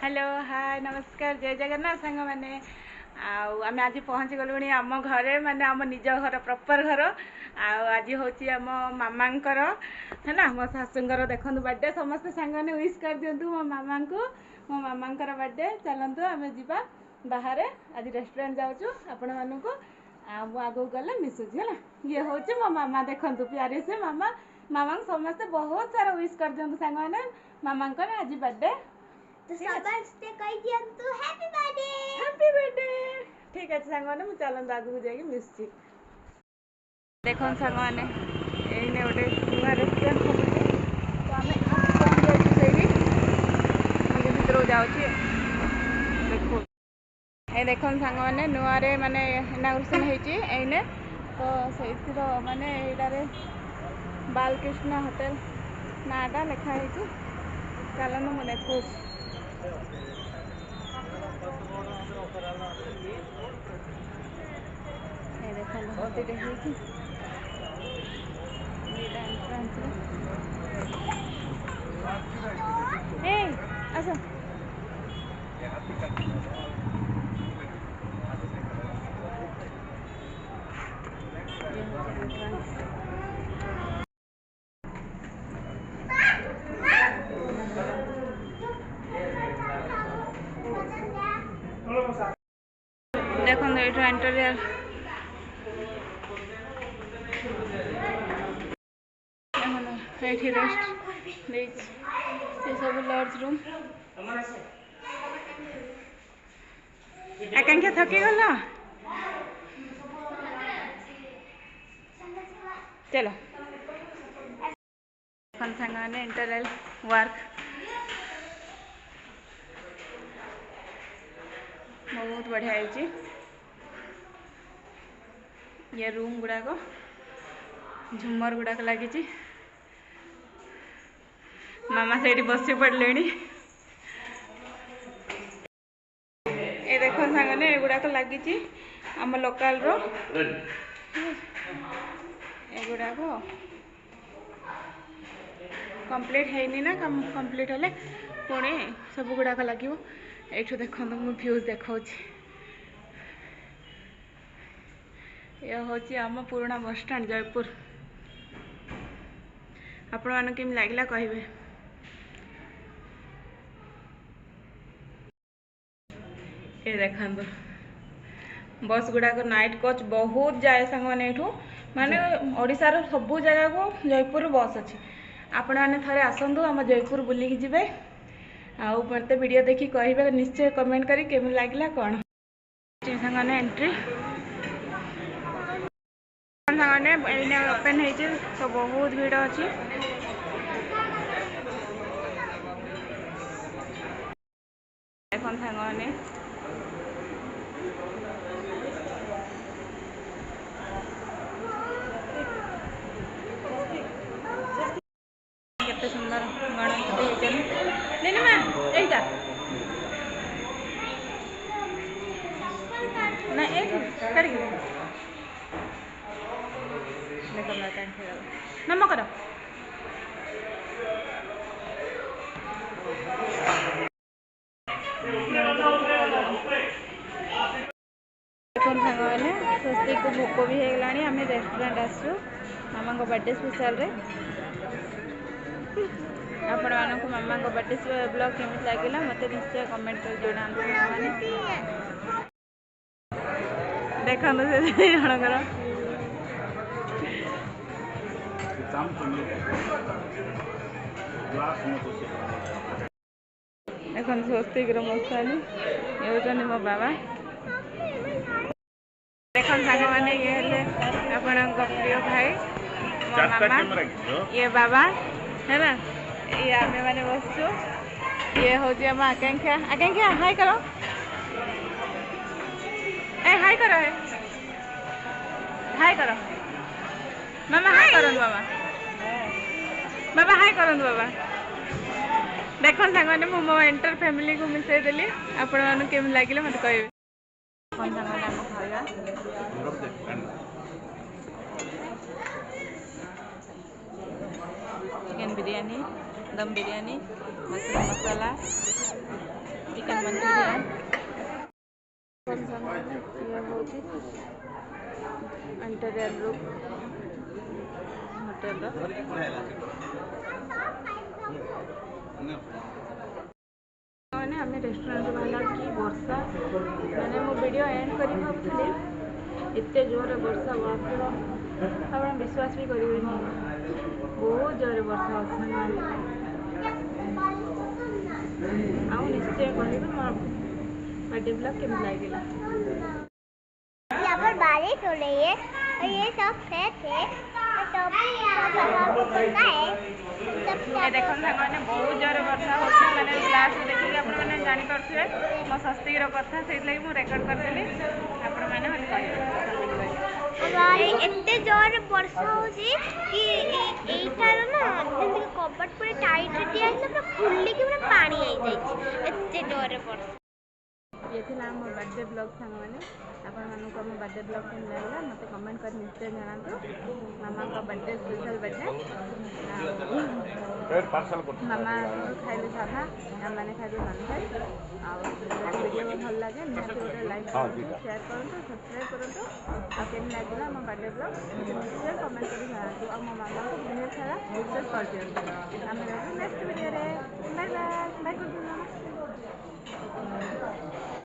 hello hi नमस्कार जय जगन्नाथ सांग मैंने आम आज पहुँची गलुणी आम घरे माने आम निज घर प्रॉपर घर आज हूँ आम मामांकर है ना मो शाशुंकर देखो बर्थडे समस्त सांग मैंने विश कर दिंतु मो मामा को मो मामांकर बर्थडे चलतु आम जा बाहर आज रेस्टोरेंट जाऊँ आपण मानू आगू गले मिसुची है ये हूँ मो मामा देखु प्यारे से मामा मामा समस्ते बहुत सारा विश कर दिंतु सांग मैंने मामांकर आज बर्थडे तो समस्ते कहि दियंतु हैप्पी बर्थडे ठीक है सांग मैंने मुझे चलते आगू जाकि मिसुची देखो सांग मैंने ये गोटे नुआ रेस्टोरेंट तो आम पहुँच जाइए भितर जाऊँ देखो ये देख सांग मैंने नुआ माने इनाग्रेशन होने तो से माने ये बालकृष्ण होटेल नाटा लिखाई चलना मुझे देखो ये देखो होती आस देखो ये इंटीरियर ये रेस्ट से सब लॉज रूम आकांक्षा थकी गल चलो सांग मैंने इंटरनल वर्क बहुत बढ़िया है ये रूम गुड़ाक झुमर गुड़ाक लगी मामा से बसी पड़े ये देख सांगने एगुड़ाक लगी आम लोकल रो एगुड़ाक कंप्लीट है ना कम कंप्लीट हेले पुणी सब गुड़ाक लगे ये देखो मुझे भ्यूज देखा यह हूँ आम पुराना बस स्टैंड जयपुर आपण मान केम लगला कहे ये देखा बस गुड़ाक नाइट कोच बहुत जाए सांग मैंने यू माने ओडिशार सबू जगह को जयपुर बस अच्छी आपण मैंने थे आसतु आम जयपुर बुलिकी जी आउ मत वीडियो देखी कहे निश्चय कमेंट करी केमी लगला कौन सांग एंट्री सांगने ओपन हो तो बहुत भीड़ अच्छी देख सांगने केते सुंदर गणपति होनी माँ यहीटा ना एक कर नम कर सांग मैंने स्वस्तिक को भोक भी होगा आम रेस्टोरेंट आसु मामा बर्थडे स्पेशल रे आपण मानक मामा बर्थडे ब्लॉग केमी लगे मत निश्चय कमेंट कर जना मैंने देखा जनकर देख स्वस्तिक मसानी ये मो बाबा देख सांग मैंने ये आपण प्रिय भाई मो मामा ये बाबा है ना ये आम मैंने बसचु ये हूँ आम आकांक्षा आकांक्षा हाय करो ए हाय करो हाय करो मामा हाय करो बाबा बाबा हाय करो बाबा देख सांग मैंने मो एंटर फैमिली को मिसई देली आपण मान केम लगे मत कहे चिकन बिरयानी दम बिरयानी मशरूम मसाला चिकेन मंचूरियन ये होची इंटीरियर लुक होटल मैंने आम रेस्टोरेंट बाहर कि वर्षा मैंने मो वीडियो एंड कर भावुली एत जोर वर्षा आप विश्वास भी करेंगे बहुत जोर वर्षा आउ निश्चय कहबी मोर बर्थडे ब्लॉग केमती लगे यहाँ पर बारिश हो रही है और ये सब फ्रेश है तो ये देखो मैंने बहुत जोर वर्षा होता मैंने ग्लास देखिए आपने जानीपे मो सस्तीर कथा से रेकर्ड करदेली आपने मत एते जोर वर्षा होची कि एइठार ना जंती कबट पूरा टाइट दिया है पूरा फुल्ली कि पूरा पानी आई जाई एते जोर वर्षा ये थी मो बर्थडे ब्लॉग सांग मैंने आपण मानक मो बर्थडे ब्लॉग केम लगला मत कमेंट कर निश्चय जनातु मामा का बर्थडे स्पेशल बर्थडे मामा खाइले साधा मैंने खाइले नॉनवेज वीडियो भल लगे निश्चय गोटे लाइक शेयर करूँ सब्सक्राइब करूँ केम लगला मो बर्थडे ब्लॉग निश्चय कमेंट कर जनातु आ मो मामा को बहुत सारा विशेष कर दिखाँ आम next video bye bye bye good